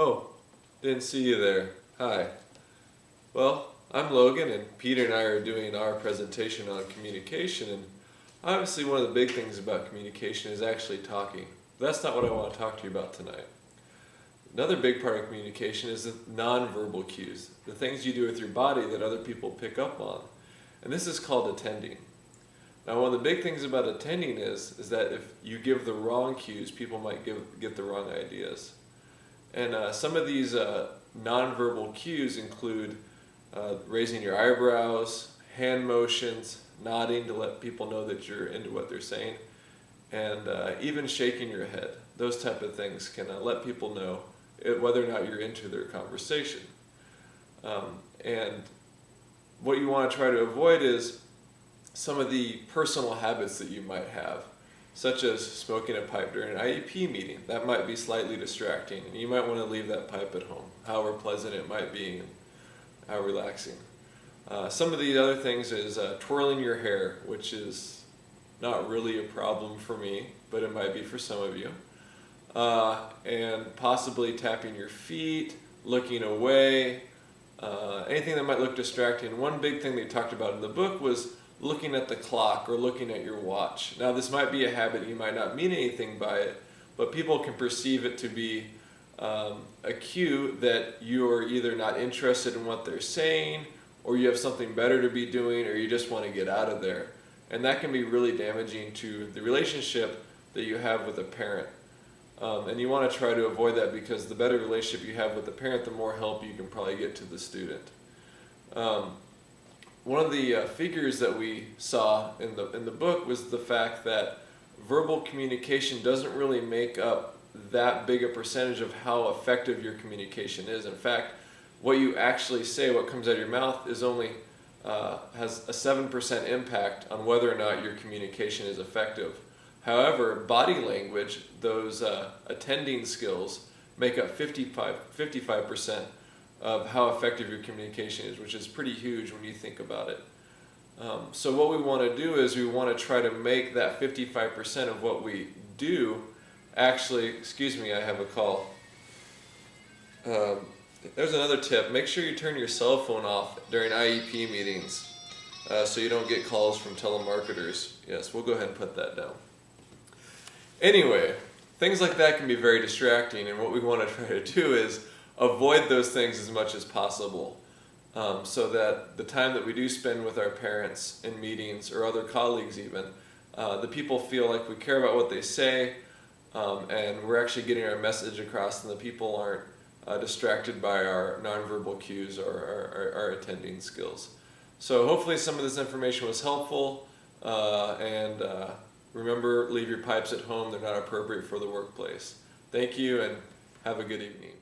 Oh, didn't see you there. Hi. Well, I'm Logan, and Peter and I are doing our presentation on communication, and obviously one of the big things about communication is actually talking. But that's not what I want to talk to you about tonight. Another big part of communication is the nonverbal cues, the things you do with your body that other people pick up on. And this is called attending. Now, one of the big things about attending is that if you give the wrong cues, people might get the wrong ideas. And some of these nonverbal cues include raising your eyebrows, hand motions, nodding to let people know that you're into what they're saying, and even shaking your head. Those type of things can let people know whether or not you're into their conversation. And what you want to try to avoid is some of the personal habits that you might have, such as smoking a pipe during an IEP meeting. That might be slightly distracting, and you might want to leave that pipe at home, however pleasant it might be and how relaxing. Some of the other things is twirling your hair, which is not really a problem for me, but it might be for some of you. And possibly tapping your feet, looking away, anything that might look distracting. One big thing they talked about in the book was looking at the clock or looking at your watch. Now, this might be a habit, you might not mean anything by it, but people can perceive it to be a cue that you're either not interested in what they're saying, or you have something better to be doing, or you just want to get out of there. And that can be really damaging to the relationship that you have with a parent. And you want to try to avoid that, because the better relationship you have with the parent, the more help you can probably get to the student. One of the figures that we saw in the book was the fact that verbal communication doesn't really make up that big a percentage of how effective your communication is. In fact, what you actually say, what comes out of your mouth, is only has a 7% impact on whether or not your communication is effective. However, body language, those attending skills, make up 55% of how effective your communication is, which is pretty huge when you think about it. So what we want to do is we want to try to make that 55% of what we do actually, excuse me, I have a call. There's another tip. Make sure you turn your cell phone off during IEP meetings so you don't get calls from telemarketers. Yes, we'll go ahead and put that down. Anyway, things like that can be very distracting, and what we want to try to do is avoid those things as much as possible, so that the time that we do spend with our parents in meetings, or other colleagues even, the people feel like we care about what they say, and we're actually getting our message across, and the people aren't distracted by our nonverbal cues or our attending skills. So hopefully some of this information was helpful, and remember, leave your pipes at home. They're not appropriate for the workplace. Thank you, and have a good evening.